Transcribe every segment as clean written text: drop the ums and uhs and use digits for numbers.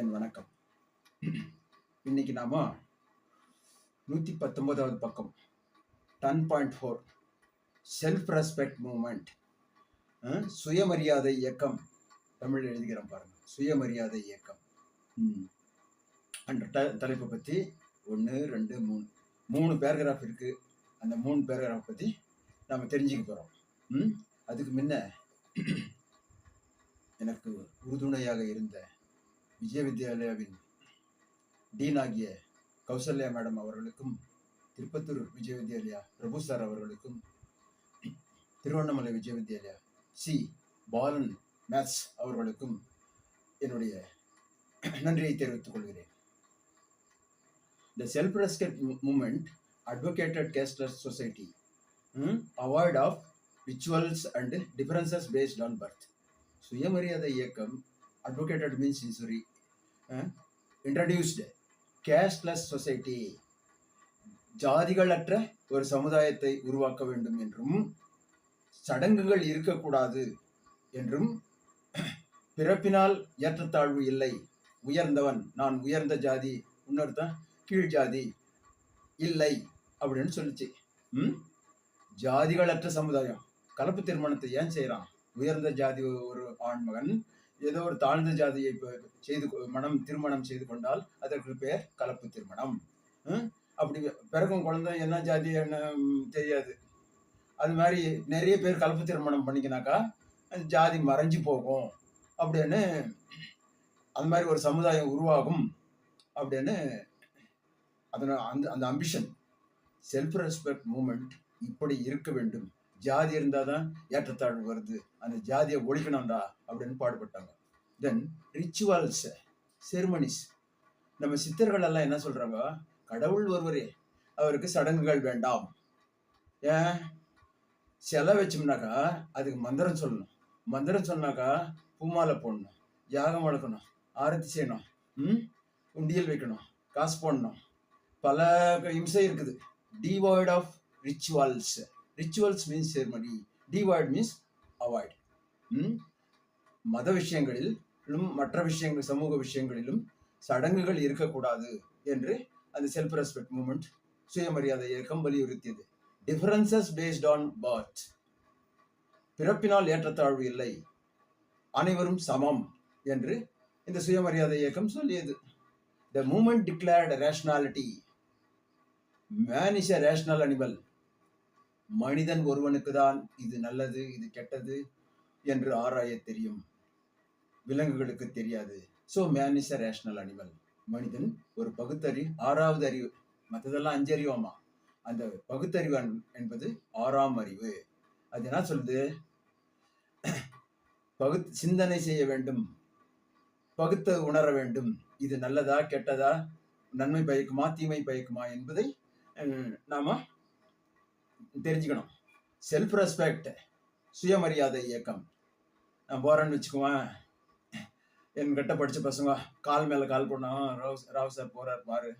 என் வணக்கம். இன்னைக்கு நாம 119வது பக்கம் 10.4 செல்ஃப் ரெஸ்பெக்ட் மூவ்மெண்ட், சுயமரியாதை இயக்கம். தமிழ் எழுதுகிறோம் பாருங்க, சுயமரியாதை இயக்கம். அந்த தலைப்பை பற்றி 1 2 3 பேராகிராஃப் இருக்கு. அந்த 3 பேராகிராஃப் பற்றி நாம் தெரிஞ்சுக்க போகிறோம். அதுக்கு முன்ன எனக்கு உறுதுணையாக இருந்த விஜய வித்யாலயாவின் டீன் ஆகிய கௌசல்யா மேடம் அவர்களுக்கும், திருப்பத்தூர் விஜய வித்யாலயா பிரபு சார் அவர்களுக்கும், திருவண்ணாமலை விஜய வித்யாலயா சி பாலன் மேத்ஸ் அவர்களுக்கும் என்னுடைய நன்றியை தெரிவித்துக் கொள்கிறேன். The self-respect movement advocated casteless society, avoid of rituals and differences based on birth. சுயமரியாதை இயக்கம் advocated means introduced casteless society, ஜாதிகளற்ற ஒரு சமுதாயத்தை உருவாக்க வேண்டும் என்றும், சடங்குகள் இருக்கக்கூடாது என்றும், பிறப்பினால் ஏற்றத்தாழ்வு இல்லை, உயர்ந்தவன் நான் உயர்ந்த ஜாதி, இன்னொருத்தன் கீழ் ஜாதி இல்லை அப்படின்னு சொல்லிச்சு. ஜாதிகளற்ற சமுதாயம். கலப்பு திருமணத்தை ஏன் செய்யறான்? உயர்ந்த ஜாதி ஒரு ஆண்மகன் ஏதோ ஒரு தாழ்ந்த ஜாதியை திருமணம் செய்து கொண்டால் அதற்கு பெயர் கலப்பு திருமணம். அப்படி பிறக்கும் குழந்தை என்ன ஜாதி என்ன தெரியாது. அது மாதிரி நிறைய பேர் கலப்பு திருமணம் பண்ணிக்கினாக்கா ஜாதி மறைஞ்சு போகும் அப்படின்னு, அது மாதிரி ஒரு சமுதாயம் உருவாகும் அப்படின்னு அந்த அம்பிஷன், செல்ஃப் ரெஸ்பெக்ட் மூமெண்ட் இப்படி இருக்க வேண்டும். ஜாதி இருந்தால் தான் ஏற்றத்தாழ்வு வருது, அந்த ஜாதியை ஒழிக்கணும்டா அப்படின்னு பாடுபட்டாங்க. தென் ரிச்சுவல்ஸ், செரிமனிஸ். நம்ம சித்தர்கள் எல்லாம் என்ன சொல்றாங்க? கடவுள் ஒருவரே, அவருக்கு சடங்குகள் வேண்டாம். ஏன்? சிலை வச்சோம்னாக்கா அதுக்கு மந்திரம் சொல்லணும். மந்திரம் சொன்னாக்கா பூமாலை போடணும், யாகம் வளர்க்கணும், ஆரத்தி செய்யணும், உண்டியல் வைக்கணும், காசு போடணும், பல இம்சை இருக்குது. Devoid of rituals. Rituals means ceremony, devoid means avoid. மத விஷயங்களிலும் மற்ற விஷயங்கள், சமூக விஷயங்களிலும் சடங்குகள் இருக்கக்கூடாது என்று அந்த செல்ஃப் ரெஸ்பெக்ட் மூவ்மெண்ட், சுயமரியாதை இயக்கம் வலியுறுத்தியது. டிஃபரன்சஸ் பேஸ்ட் ஆன் பர்த், பிறப்பினால் ஏற்றத்தாழ்வு இல்லை, அனைவரும் சமம் என்று இந்த சுயமரியாதை இயக்கம் சொல்லியது. The movement declared rationality. Man is a rational animal. மனிதன் ஒருவனுக்கு தான் இது நல்லது இது கெட்டது என்று ஆராய தெரியும், விலங்குகளுக்கு தெரியாது. So man is a rational animal. மனிதன் ஒரு பகுத்தறிவு, 6வது அறிவு. மற்றதெல்லாம் 5 அறிவாமா, அந்த பகுத்தறிவு என்பது 6ஆம் அறிவு. அது என்ன சொல்லுது? சிந்தனை செய்ய வேண்டும், பகுத்து உணர வேண்டும். இது நல்லதா கெட்டதா, நன்மை பயக்குமா தீமை பயக்குமா என்பதை நாம தெரிஞ்சுக்கணும். செல்ஃப் ரெஸ்பெக்ட், சுயமரியாதை இயக்கம். நான் போறேன்னு வச்சுக்குவேன், என்கிட்ட படிச்ச பசங்க கால் மேல கால் போடணும், ராவ் சார் போறார் பாரு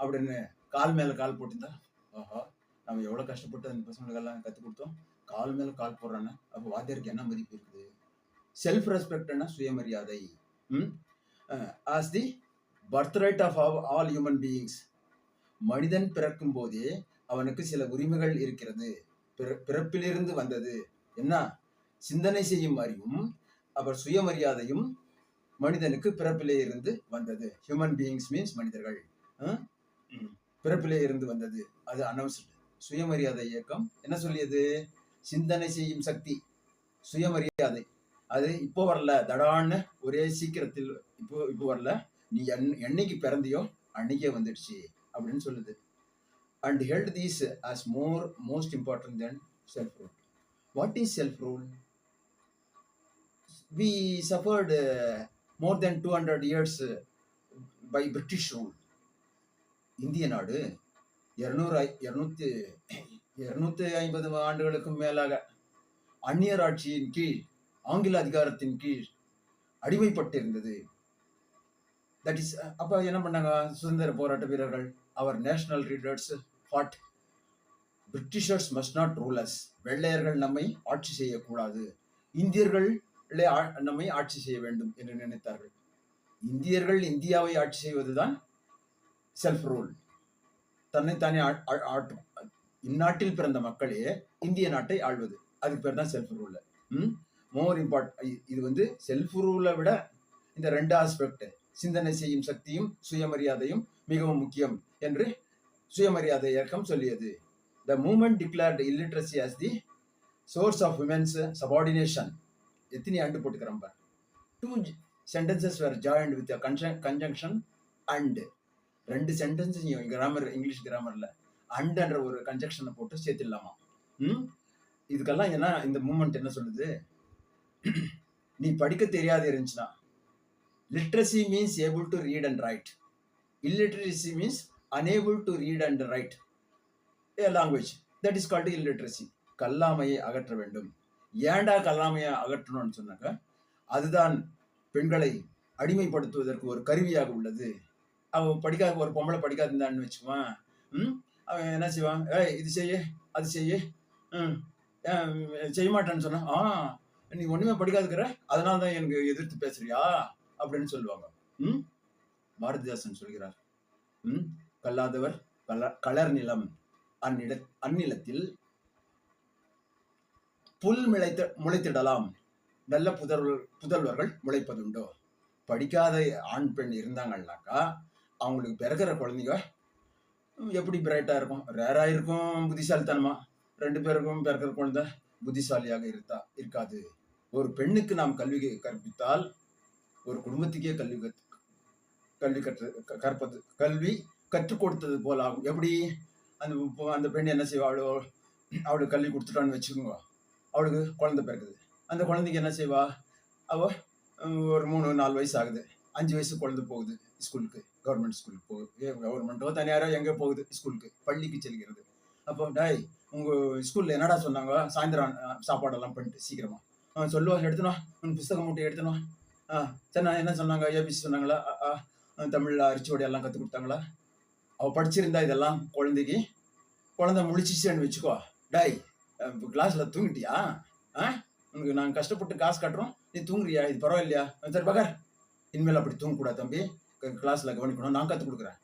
அப்படின்னு கால் மேல கால் போட்டுருந்தா, ஆஹா நம்ம எவ்வளவு கஷ்டப்பட்டு அந்த பசங்களுக்கெல்லாம் கற்றுக் கொடுத்தோம், கால் மேல கால் போடுறான்னு, அப்போ வாத்தியாருக்கு என்ன மதிப்பு இருக்குது? செல்ஃப் ரெஸ்பெக்ட்னா சுயமரியாதை. as the birthright of all human beings. மனிதன் பிறக்கும் போதே அவனுக்கு சில உரிமைகள் இருக்கிறது, பிறப்பிலிருந்து வந்தது. என்ன? சிந்தனை செய்யும் அறிவும் அவர் சுயமரியாதையும் மனிதனுக்கு பிறப்பிலே இருந்து வந்தது. ஹியூமன் பீயிங்ஸ் மீன்ஸ் மனிதர்கள், பிறப்பிலே இருந்து வந்தது. அது அனௌன்ஸ்டு. சுயமரியாதை இயக்கம் என்ன சொல்லியது? சிந்தனை செய்யும் சக்தி, சுயமரியாதை. அது இப்போ வரல, தடான்னு ஒரே சீக்கிரத்தில் இப்போ வரல, நீ என்னைக்கு பிறந்தியோ அன்னைக்கே வந்துடுச்சு அப்படின்னு சொல்லுது. And held these as most important than self rule. What is self rule? We suffered more than 200 years by British rule. இந்திய நாடு 250 ஆண்டுகளுக்கும் மேலாக அந்நியர் ஆட்சியின் கீழ், ஆங்கில அதிகாரத்தின் கீழ் அடிமைப்பட்டிருந்தது. தட் இஸ், அப்போ என்ன பண்ணாங்க? சுதந்திர போராட்ட வீரர்கள், அவர் national leaders fought, Britishers must not rule us. வெள்ளையர்கள் நம்மை ஆட்சி செய்யக்கூடாது, இந்தியர்களே நம்மை ஆட்சி செய்ய வேண்டும் என்று நினைத்தார்கள். இந்தியர்கள் இந்தியாவை ஆட்சி செய்வதுதான் செல்ஃப் ரூல். தன்னைத்தானே இந்நாட்டில் பிறந்த மக்களே இந்திய நாட்டை ஆள்வது, அதுக்கு பேர் தான் செல்ஃப் ரூல். மோர் இது வந்து செல்ஃப் ரூலை விட இந்த 2 ஆஸ்பெக்ட், சிந்தனை செய்யும் சக்தியும் சுயமரியாதையும் மிகவும் முக்கியம் என்று சுயமரியாதை இயக்கம் சொல்லியது. The movement declared illiteracy as the source of women's subordination. எத்தனை ஆண்டு போட்டுக்கிறோம் பாரு. 2 sentences were joined with a conjunction and. 2 sentence grammar, English கிராமர்ல அண்ட்ன்ற ஒரு கன்ஜெக்ஷனை போட்டு சேர்த்துடலாமா. இதுக்கெல்லாம் ஏன்னா இந்த மூமெண்ட் என்ன சொல்லுது, நீ படிக்க தெரியாது இருந்துச்சுன்னா, literacy means able to read and right, illiteracy means unable to read and write a language, that is called illiteracy. கல்லாமையை அகற்ற வேண்டும். ஏண்டா கல்லாமையை அகற்றணும்னு சொன்னாக்க, அதுதான் பெண்களை அடிமைப்படுத்துவதற்கு ஒரு கருவியாக உள்ளது. அவன் படிக்காத ஒரு பொம்பளை படிக்காதுன்னு வச்சுக்குவான், அவன் என்ன செய்வான், இது செய்ய அது செய்ய, செய்ய மாட்டேன்னு சொன்னா, நீ ஒண்ணுமே படிக்காதுக்கிற, அதனால தான் எனக்கு எதிர்த்து பேசுறியா அப்படின்னு சொல்லுவாங்க. பாரதிதாசன் சொல்கிறார், கல்லாதவர் கலர் நிலம், அந்நிலத்தில் புல் முளைத்திடலாம், நல்ல புதல்வர்கள் முளைப்பதுண்டோ. படிக்காத ஆண் பெண் இருந்தாங்கன்னாக்கா அவங்களுக்கு பிறகுற குழந்தைங்க எப்படி பிரைட்டா இருக்கும், ரேரா இருக்கும், புத்திசாலித்தனமா. 2 பேருக்கும் பிறக்கிற குழந்தை புத்திசாலியாக இருக்காது. ஒரு பெண்ணுக்கு நாம் கல்வி கற்பித்தால் ஒரு குடும்பத்துக்கே கல்வி கற்றுக் கொடுத்தது போல ஆகும். எப்படி அந்த பெண் என்ன செய்வா, அவளுக்கு கல்வி கொடுத்துட்டான்னு வச்சுக்கோங்க, அவளுக்கு குழந்தை பிறகுது. அந்த குழந்தைக்கு என்ன செய்வா, அவ ஒரு 3-4 வயசு ஆகுது, 5 வயசு குழந்தை போகுது ஸ்கூலுக்கு, கவர்மெண்ட் ஸ்கூலுக்கு போகுது, கவர்மெண்ட்டோ தனியாரோ எங்கே போகுது, ஸ்கூலுக்கு, பள்ளிக்கு செல்கிறது. அப்போ டாய் உங்க ஸ்கூல்ல என்னடா சொன்னாங்க, சாயந்தரம் சாப்பாடெல்லாம் பண்ணிட்டு சீக்கிரமா சொல்லுவா, எடுத்துனா உன் புஸ்தகம் மூட்டை எடுத்துனா, சரி நான் என்ன சொன்னாங்க, ஏபிசி சொன்னாங்களா, தமிழ்ல அரிச்சுவடி எல்லாம் கற்றுக் கொடுத்தாங்களா. அவ படிச்சிருந்தா இதெல்லாம் குழந்தை முழிச்சிச்சேன்னு வச்சுக்கோ, டாய் கிளாஸ்ல தூங்கிட்டியா, உனக்கு நாங்கள் கஷ்டப்பட்டு காசு கட்டுறோம், நீ தூங்குறியா, இது பரவாயில்லையா, சரி பகர் இனிமேல் அப்படி தூங்கக்கூடாது தம்பி, கிளாஸ்ல கவனிக்கணும், நான் கற்றுக் கொடுக்குறேன்,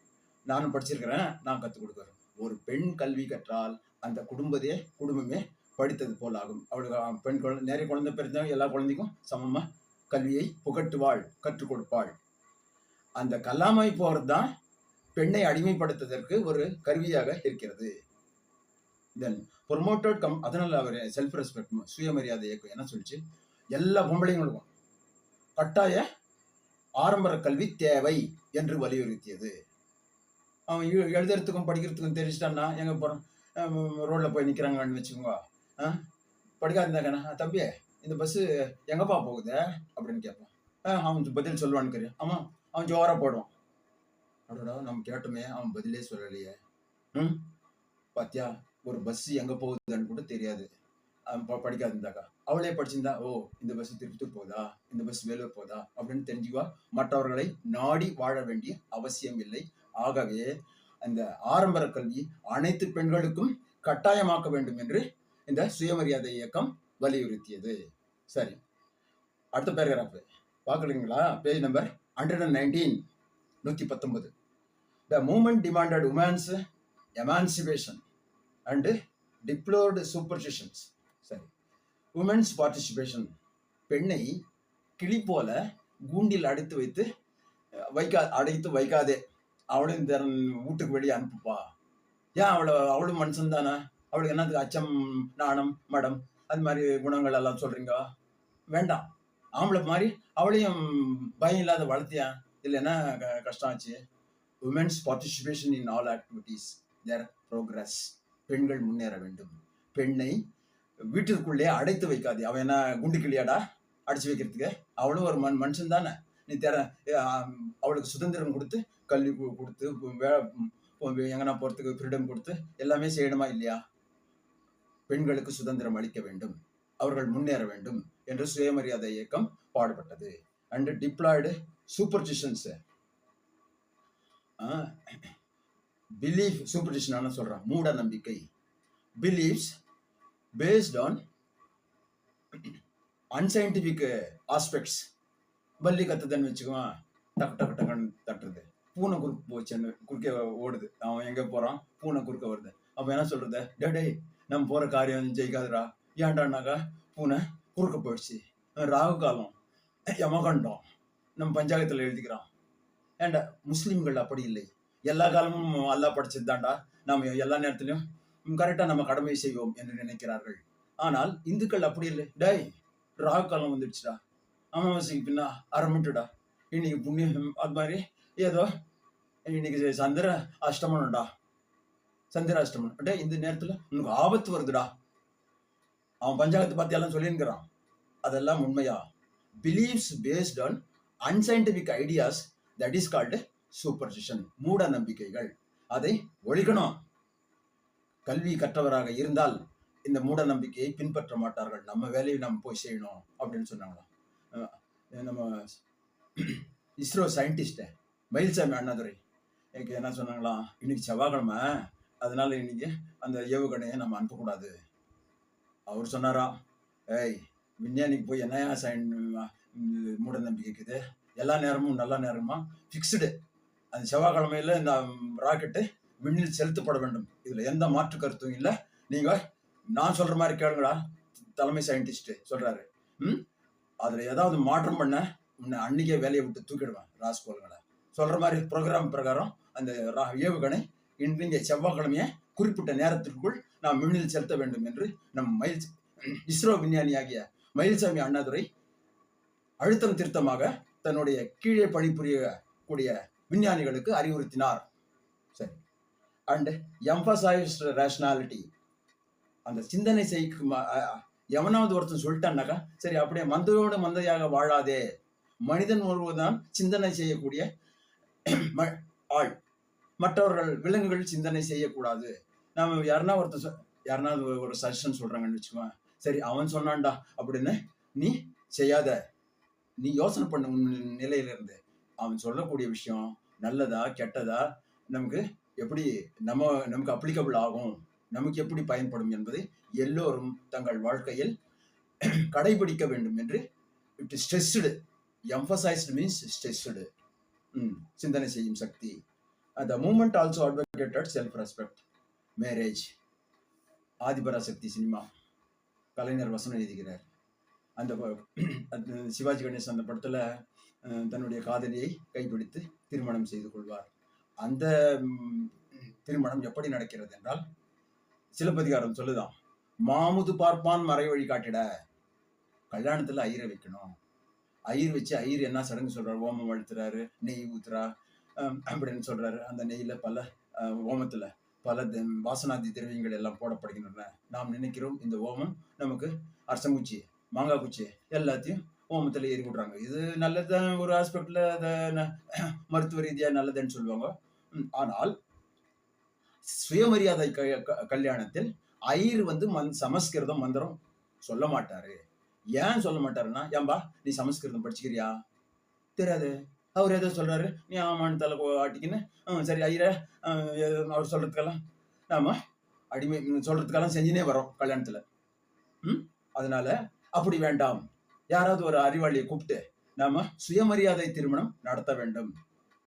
நானும் படிச்சிருக்கிறேன், நான் கற்றுக் கொடுக்குறேன். ஒரு பெண் கல்வி கற்றால் அந்த குடும்பமே படித்தது போல் ஆகும். அவளுக்கு பெண் குழந்தை, நிறைய குழந்தை பிறந்தாங்க, எல்லா குழந்தைக்கும் சமமா கல்வியை புகட்டுவாள், கற்றுக் கொடுப்பாள். அந்த கல்லாமை போறது தான் பெண்ணை அடிமைப்படுத்துவதற்கு ஒரு கருவியாக இருக்கிறது. தென் ப்ரொமோட்டட் அதனால அவர் செல்ஃப் ரெஸ்பெக்ட், சுயமரியாதை இயக்கம் என்ன சொல்லிச்சு, எல்லா பொம்பளைங்களுக்கும் கட்டாய ஆரம்ப கல்வி தேவை என்று வலியுறுத்தியது. அவன் எழுதுறதுக்கும் படிக்கிறதுக்கும் தெரிஞ்சிட்டான்னா, எங்க போறோம், ரோட்ல போய் நிக்கிறாங்கன்னு வச்சுக்கோங்க, படிக்காதுந்தாங்கண்ணா, தம்பி இந்த பஸ் எங்கப்பா போகுது அப்படின்னு கேட்பான். அவன் பதில் சொல்லுவான்னு ஆமா, அவன் ஜோரா போடுவான். அடடா நம்ம கேட்டோமே, அவன் பதிலே சொல்லலையே, பாத்தியா ஒரு பஸ் எங்க போகுதுன்னு கூட தெரியாது, படிக்காது இருந்தாக்கா. அவளே படிச்சிருந்தா, ஓ இந்த பஸ் திருப்பத்தூர் போகுதா, இந்த பஸ் வேலூர் போகுதா அப்படின்னு தெரிஞ்சுக்குவா. மற்றவர்களை நாடி வாழ வேண்டிய அவசியம் இல்லை. ஆகவே அந்த ஆரம்ப கல்வி அனைத்து பெண்களுக்கும் கட்டாயமாக்க வேண்டும் என்று இந்த சுயமரியாதை இயக்கம் வலியுறுத்தியது. சரி, அடுத்த பேராகிராஃப் பார்க்குறீங்களா, page number 119, 119. The movement demanded women's emancipation and deplored superstitions. சரி, உமன்ஸ் பார்ட்டிசிபேஷன், பெண்ணை கிளி போல கூண்டில் அடைத்து வைக்காதே, அவளும் வீட்டுக்கு வெளியே அனுப்புப்பா. ஏன் அவளும் மனுஷன் தானே, அவளுக்கு என்னதுக்கு அச்சம், நாணம், மடம், அது மாதிரி குணங்கள் எல்லாம் சொல்றீங்க, வேண்டாம். ஆம்பளை மாதிரி அவளையும் பயம் இல்லாத வளர்த்தியா, இல்லை என்ன கஷ்டம் ஆச்சு. Women's participation in all activities their progress. பெண்கள் முன்னேற வேண்டும். பெண்ணை வீட்டிற்குள்ளே அடைத்து வைக்காது. அவன் என்ன குண்டு கிளியாடா அடைச்சு வைக்கிறதுக்கு, அவளும் ஒரு மனுஷன் தானே. நீ அவளுக்கு சுதந்திரம் கொடுத்து, கல்வி கொடுத்து, எங்கன்னா போறதுக்கு ஃப்ரீடம் கொடுத்து எல்லாமே செய்யணுமா இல்லையா. பெண்களுக்கு சுதந்திரம் அளிக்க வேண்டும், அவர்கள் முன்னேற வேண்டும் என்று சுயமரியாதை இயக்கம் பாடுபட்டது. And deplored superstitions, belief, superstition சொல்றான் மூட நம்பிக்கை, beliefs based on unscientific aspects. பல்லி கத்துதன்னு வச்சுக்குவான், டக்கு டக்கு டக்குன்னு தட்டுறது. பூனை குறுக்கு போச்சுன்னு குறுக்கே ஓடுது. அவன் எங்க போறான்? பூனை குறுக்க வருது. அப்ப என்ன சொல்றது? டேய் நம்ம போற காரியம் ஜெயிக்காதுடா. ஏன்டான்னாக்கா பூனை குறுக்க போயிடுச்சு. ராகு காலம், யமகண்டம், நம்ம பஞ்சாயத்துல எழுதிக்கிறான். ஏன்டா முஸ்லிம்கள் அப்படி இல்லை. எல்லா காலமும் அல்லாஹ் படிச்சது தான்டா. நாம எல்லா நேரத்திலும் கரெக்டா நம்ம கடமை செய்வோம் என்று நினைக்கிறார்கள். ஆனால் இந்துக்கள் அப்படி இல்லை. டேய் ராகு காலம் வந்துடுச்சுடா, அமாவாசைக்கு பின்னா அரமிட்டுடா, இன்னைக்கு புண்ணியம், அது மாதிரி ஏதோ இன்னைக்கு சந்திர அஷ்டமனம்டா, சந்திர அஷ்டமனம். டே இந்த நேரத்துல உனக்கு ஆபத்து வருதுடா. அவன் பஞ்சாயத்து பத்தி எல்லாம் சொல்லியிருக்கிறான். அதெல்லாம் உண்மையா? Believes based on unscientific ideas, that is called superstition, மூட நம்பிக்கைகள். அதை ஒழிக்கணும். கல்வி கற்றவராக இருந்தால் இந்த மூட நம்பிக்கையை பின்பற்ற மாட்டார்கள். நம்ம வேலையை நம்ம போய் செய்யணும் அப்படின்னு சொன்னாங்களாம். நம்ம இஸ்ரோ சயின்டிஸ்ட மயில்சாமி அண்ணாதுரை எனக்கு என்ன சொன்னாங்களாம், இன்னைக்கு செவ்வாய்க்கிழமை, அதனால இன்னைக்கு அந்த ஏவுகணையை நம்ம அனுப்பக்கூடாது. அவர் சொன்னாரா, ஏய் விஞ்ஞானிக்கு போய் என்னையா மூட நம்பிக்கை இருக்குது, எல்லா நேரமும் நல்ல நேரமா ஃபிக்ஸ்டு. அந்த செவ்வாய்க்கிழமையில இந்த ராக்கெட்டு விண்ணில் செலுத்தப்பட வேண்டும். இதுல எந்த மாற்று கருத்தும் இல்லை. நீங்க நான் சொல்ற மாதிரி கேளுங்களா, தலைமை சயின்டிஸ்ட் சொல்றாரு. அதுல ஏதாவது மாற்றம் பண்ண உன்னை அன்னைக்கே வேலையை விட்டு தூக்கிடுவேன் ராஸ்கோல்களை. சொல்ற மாதிரி ப்ரோக்ராம் பிரகாரம் அந்த ஏவுகணை இன்றைய செவ்வாய்க்கிழமைய குறிப்பிட்ட நேரத்திற்குள் நாம் விண்ணில் செலுத்த வேண்டும் என்று நம் இஸ்ரோ விஞ்ஞானியாகிய மயில்சாமி அண்ணாதுரை அழுத்தம் திருத்தமாக தன்னுடைய கீழே பணிபுரியக்கூடிய விஞ்ஞானிகளுக்கு அறிவுறுத்தினார். சரி. அண்ட் எம்பசைஸ்ட் ரேஷனாலிட்டி, அந்த சிந்தனை செய்யும் எவனாவது ஒருத்தன் சொல்லிட்டான்னாக்கா சரி அப்படியே மந்தையோடு மந்தையாக வாழாதே. மனிதன் ஒருவர்தான் சிந்தனை செய்யக்கூடிய ஆள். மற்றவர்கள் விலங்குகள் சிந்தனை செய்யக்கூடாது. நாம யாருனாவது ஒரு சஜஷன் சொல்றாங்கன்னு வச்சுக்கோங்க, சரி அவன் சொன்னான்டா அப்படின்னு நீ செய்யாத. நீ யோசனை பண்ண உன் நிலையில இருந்து அவன் சொல்லக்கூடிய விஷயம் நல்லதா கெட்டதா, நமக்கு எப்படி நமக்கு அப்ளிகபிள் ஆகும், நமக்கு எப்படி பயன்படும் என்பதை எல்லோரும் தங்கள் வாழ்க்கையில் கடைபிடிக்க வேண்டும் என்று it is stressed. Emphasized means stressed. சிந்தனை செய்யும் சக்தி. The movement also advocated self-respect, marriage. Adiparasakthi cinema கலைஞர் வசனம் எழுதுகிறார். அந்த சிவாஜி கணேசன் அந்த படத்துல தன்னுடைய காதலியை கைப்பிடித்து திருமணம் செய்து கொள்வார். அந்த திருமணம் எப்படி நடக்கிறது என்றால், சிலப்பதிகாரம் சொல்லுதான், மாமுது பார்ப்பான் மறை வழி காட்டிட. கல்யாணத்துல ஐயரை வைக்கணும். ஐயர் வச்சு ஐயர் என்ன சடங்கு சொல்றாரு, ஓமம் வளர்த்துறாரு, நெய் ஊத்துறா அப்படின்னு சொல்றாரு. அந்த நெய்யில பல ஓமத்துல பல வாசனாதி திரவியங்கள் எல்லாம் போடப்படுகின்றன. நாம் நினைக்கிறோம் இந்த ஓமம் நமக்கு அரசங்குச்சி மாங்காய் குச்சி எல்லாத்தையும் ஓமத்துல ஏறி விடுறாங்க. இது நல்லதுதான், ஒரு ஆஸ்பெக்ட்ல மருத்துவ ரீதியா நல்லதுன்னு சொல்லுவாங்க. ஆனால் சுயமரியாதை கல்யாணத்தில் ஐயர் சமஸ்கிருதம் மந்திரம் சொல்ல மாட்டாரு. ஏன் சொல்ல மாட்டாருன்னா, ஏன்பா நீ சமஸ்கிருதம் படிச்சுக்கிறியா? தெரியாது. அவர் ஏதோ சொல்றாரு, நீ ஆமான்னு தலை ஆட்டிக்கின்னு சரி ஐயரை அவர் சொல்றதுக்கெல்லாம் நாம அடிமை சொல்றதுக்கெல்லாம் செஞ்சுனே வரோம் கல்யாணத்துல. அதனால அப்படி வேண்டாம். யாராவது ஒரு அறிவாளியை கூப்பிட்டு நாம சுயமரியாதை திருமணம் நடத்த வேண்டும்.